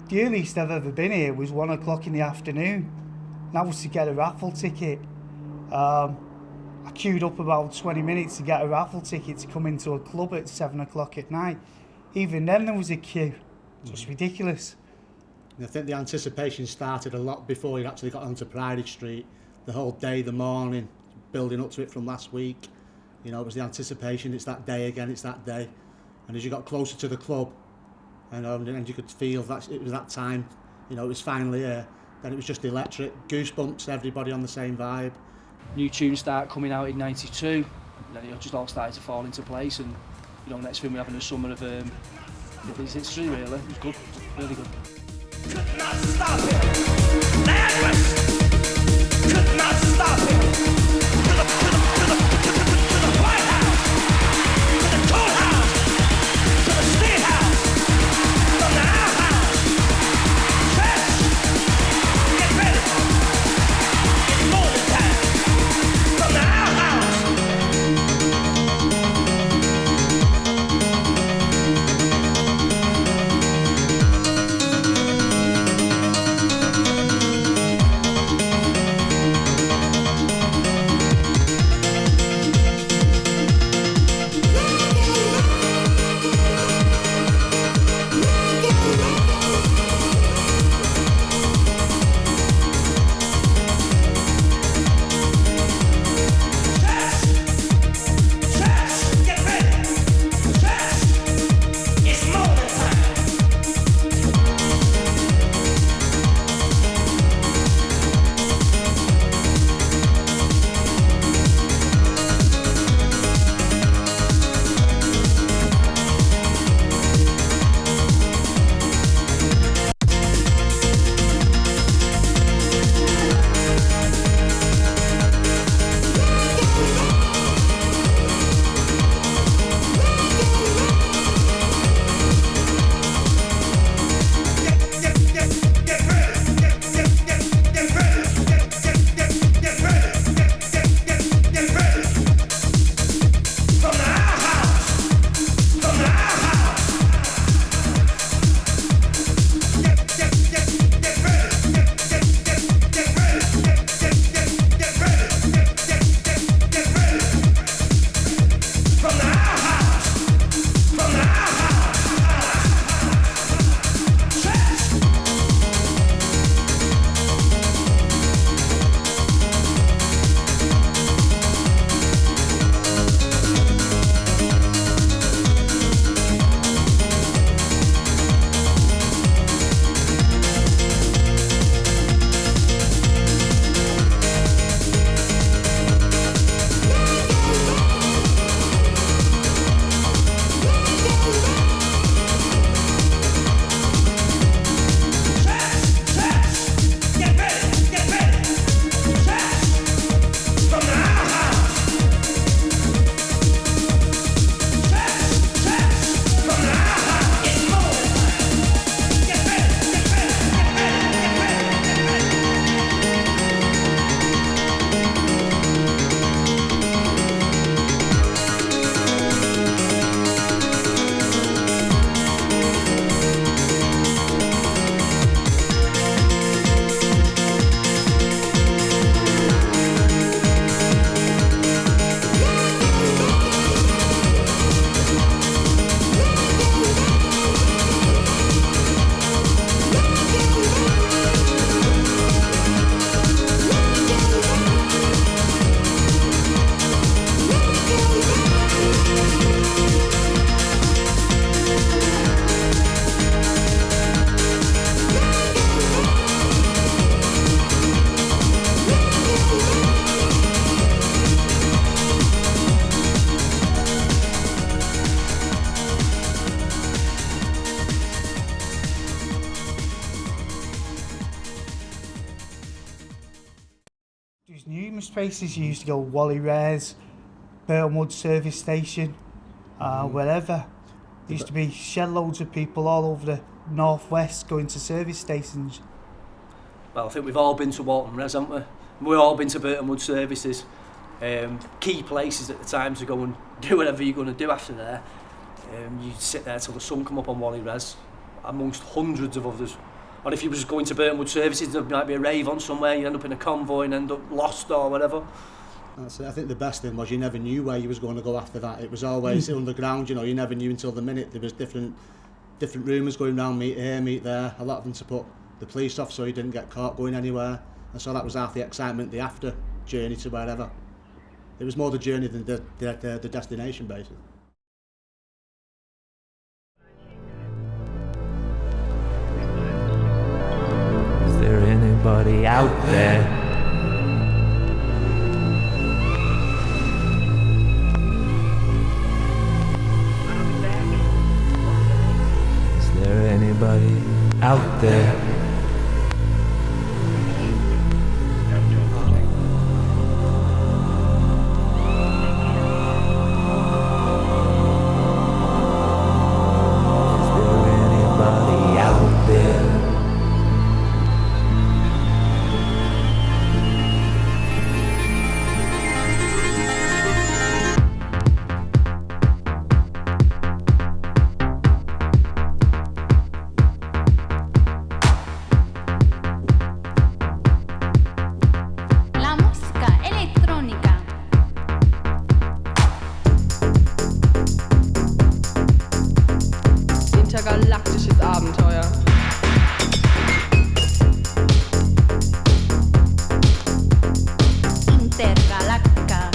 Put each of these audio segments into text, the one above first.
The earliest I've ever been here was 1 o'clock in the afternoon. That was to get a raffle ticket. I queued up about 20 minutes to get a raffle ticket to come into a club at 7 o'clock at night. Even then there was a queue. It was ridiculous. And I think the anticipation started a lot before you actually got onto Priory Street. The whole day, the morning, building up to it from last week. You know, it was the anticipation, it's that day again, it's that day. And as you got closer to the club, and you could feel that it was that time, you know, it was finally here, then it was just electric, goosebumps, everybody on the same vibe. New tunes start coming out in '92, then it just all started to fall into place, and you know, next thing we're having a summer of his history, really. It was good, really good. Could not stop it. Lazarus could not stop it. To the White House, to the courthouse, to the State House, from the outhouse. Church, get ready. It's morning time. From the outhouse. There's numerous places. You used to go Wally Rares, Bowden service station, wherever. There used to be shed loads of people all over the northwest going to service stations. Well, I think we've all been to Walton Res, haven't we? We've all been to Bowden services. Key places at the time to go and do whatever you're going to do after there. You sit there till the sun come up on Wally Res, amongst hundreds of others Or if you were just going to Burtonwood Services, there might be a rave on somewhere, you end up in a convoy and end up lost or whatever. That's it. I think the best thing was you never knew where you was going to go after that. It was always underground, you know, you never knew until the minute. There was different rumours going around, meet here, meet there, a lot of them to put the police off so you didn't get caught going anywhere. And so that was half the excitement, the after journey to wherever. It was more the journey than the destination, basically. Is there anybody out there? Is there anybody out there? Intergalaktisches Abenteuer. Intergaláctica.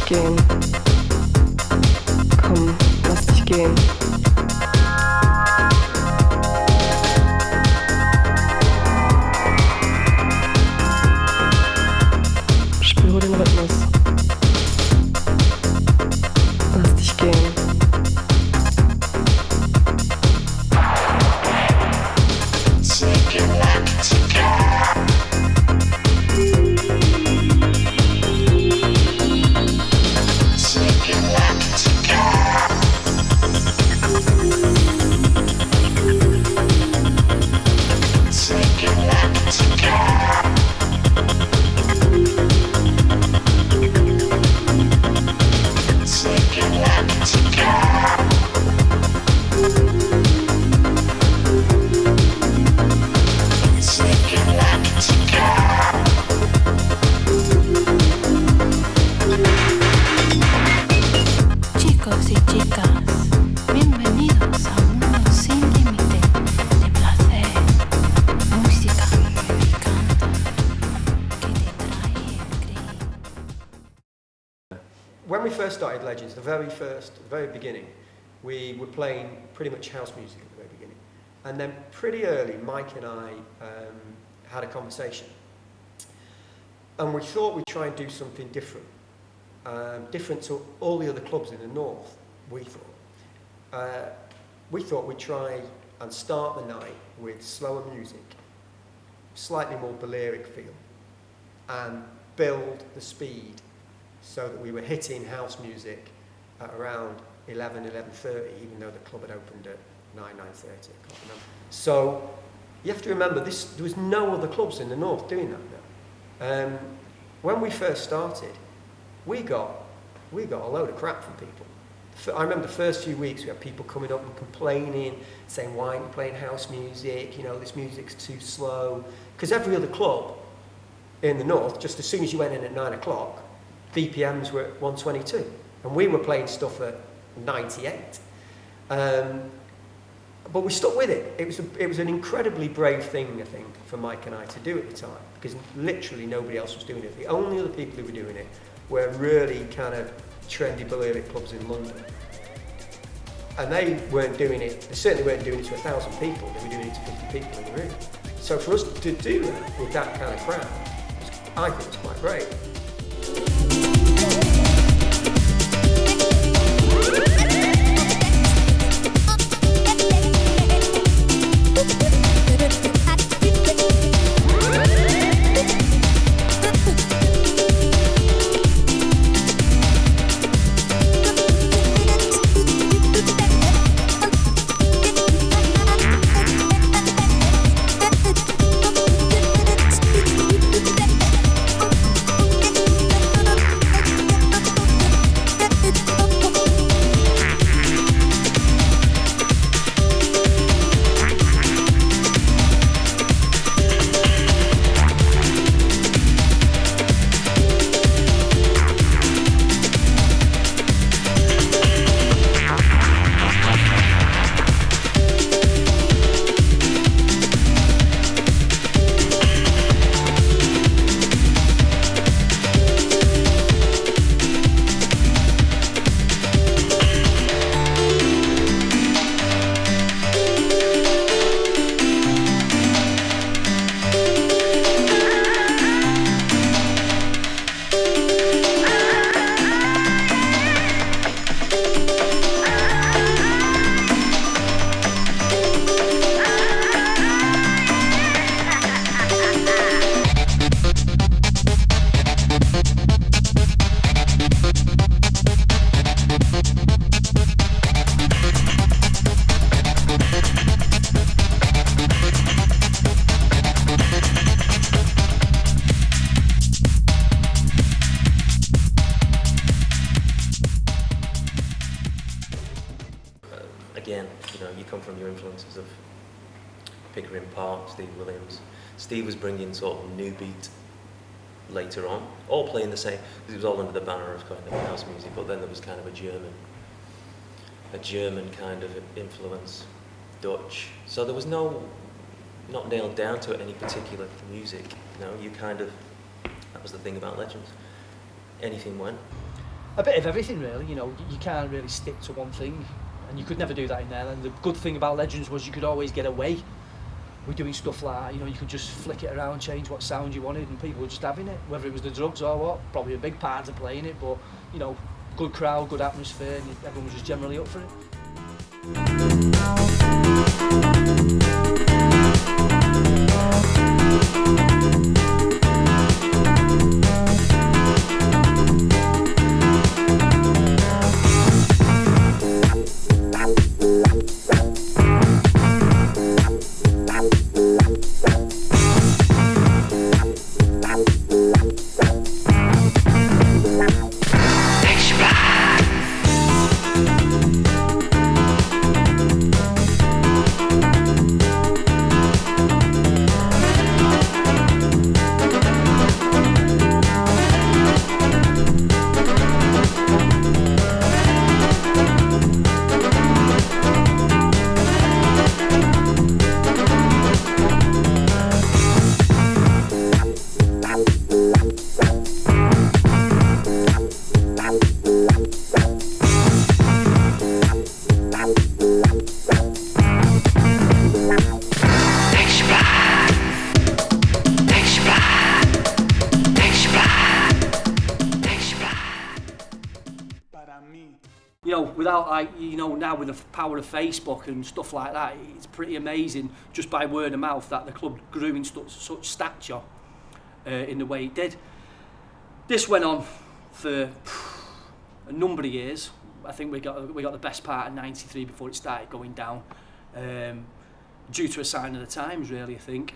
Gehen. Komm, lass dich gehen. Spüre den Rhythmus. Lass dich gehen. Chicos y chicas, bienvenidos a un mundo sin límite de placer, música y canto que te trae el creer. When we first started Legends, the very beginning, we were playing pretty much house music at the very beginning. And then pretty early, Mike and I had a conversation. And we thought we'd try and do something different. Different to all the other clubs in the north, we thought. We thought we'd try and start the night with slower music, slightly more Balearic feel, and build the speed so that we were hitting house music at around 11:30, even though the club had opened at 9:30, I can't remember. So you have to remember, there was no other clubs in the north doing that now. When we first started, we got a load of crap from people. I remember the first few weeks we had people coming up and complaining, saying, why aren't you playing house music, you know, this music's too slow. Because every other club in the north, just as soon as you went in at 9 o'clock, BPMs were at 122. And we were playing stuff at 98. But we stuck with it. It was an incredibly brave thing, I think, for Mike and I to do at the time, because literally nobody else was doing it. The only other people who were doing it were really kind of trendy Balearic clubs in London. And they certainly weren't doing it to 1,000 people, they were doing it to 50 people in the room. So for us to do that with that kind of crowd, I think it's quite great. Again, you know, you come from your influences of Pickering Park, Steve Williams. Steve was bringing sort of new beat later on, all playing the same, because it was all under the banner of kind of house music, but then there was kind of a German kind of influence, Dutch. So there was not nailed down to any particular music, you know, that was the thing about Legends. Anything went. A bit of everything really, you know, you can't really stick to one thing, and you could never do that in there. And the good thing about Legends was you could always get away with doing stuff like that, you know, you could just flick it around, change what sound you wanted, and people were just having it, whether it was the drugs or what, probably a big part of playing it, but, you know, good crowd, good atmosphere, and everyone was just generally up for it. You know, without, like, you know, now with the power of Facebook and stuff like that, it's pretty amazing just by word of mouth that the club grew in such stature in the way it did. This went on for a number of years. I think we got the best part of '93 before it started going down, due to a sign of the times, really. I think.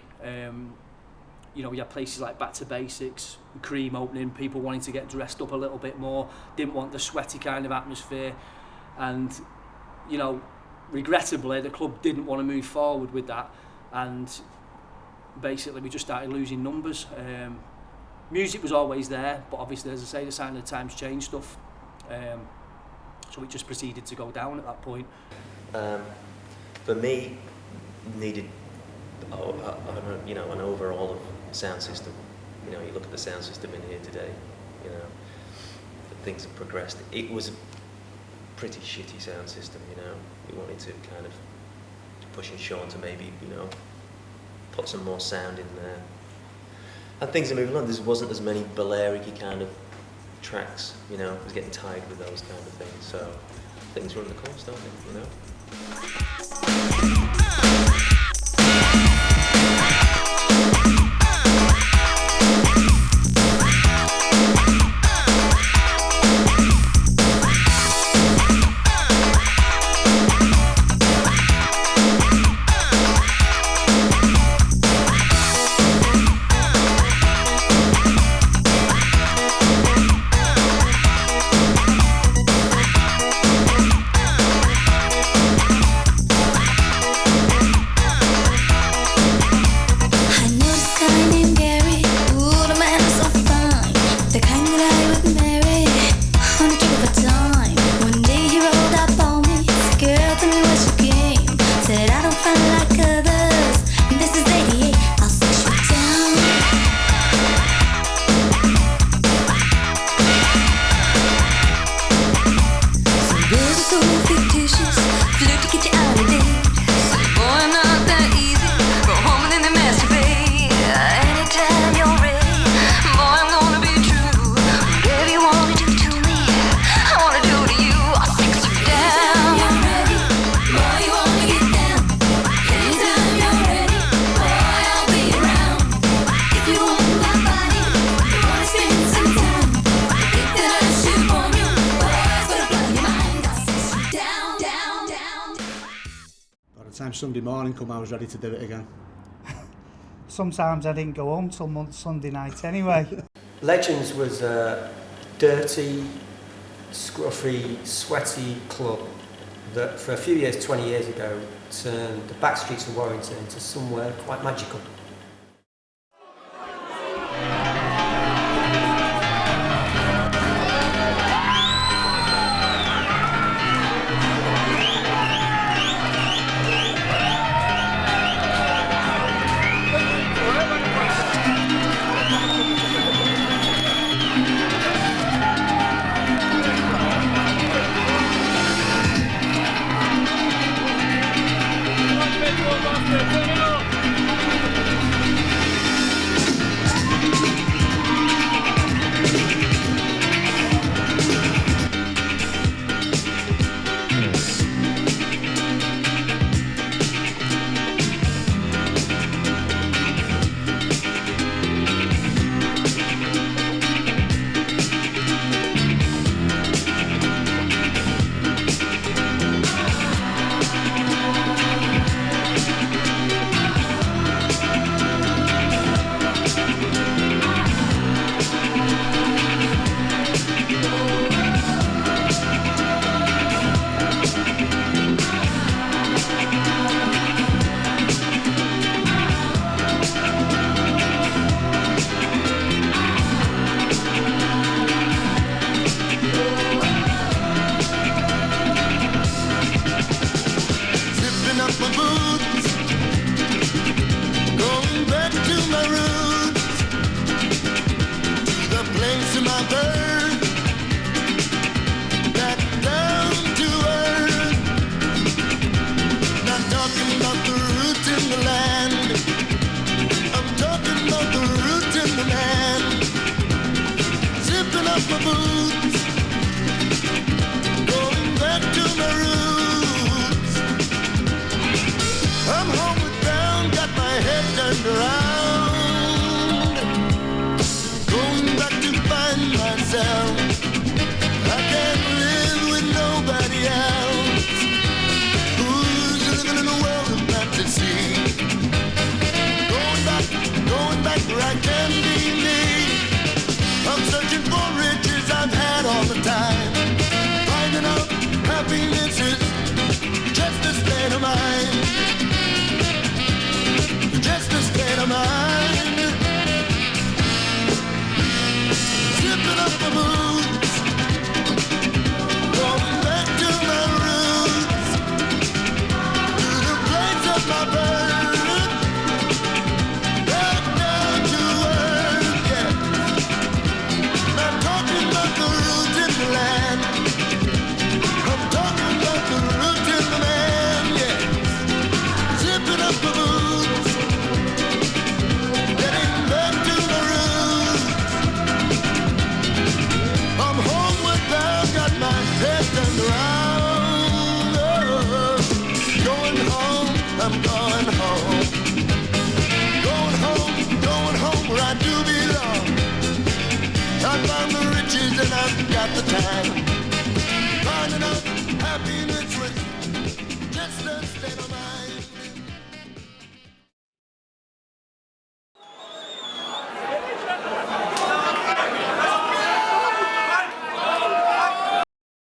You know, we had places like Back to Basics, Cream opening, people wanting to get dressed up a little bit more, didn't want the sweaty kind of atmosphere, and you know, regrettably the club didn't want to move forward with that, and basically we just started losing numbers. Music was always there, but obviously, as I say, the sign of the times changed stuff, so we just proceeded to go down at that point. For me, needed you know, an overhaul of sound system. You know, you look at the sound system in here today, you know, things have progressed. It was a pretty shitty sound system, you know. We wanted to kind of push Sean to maybe, you know, put some more sound in there. And things are moving on. There wasn't as many Balearic-y kind of tracks, you know. I was getting tired with those kind of things. So things run the course, don't they, you know? Sunday morning come, I was ready to do it again. Sometimes I didn't go home till Sunday night anyway. Legends was a dirty, scruffy, sweaty club that for a few years, 20 years ago, turned the back streets of Warrington into somewhere quite magical. Finding out happiness with just the state of mind.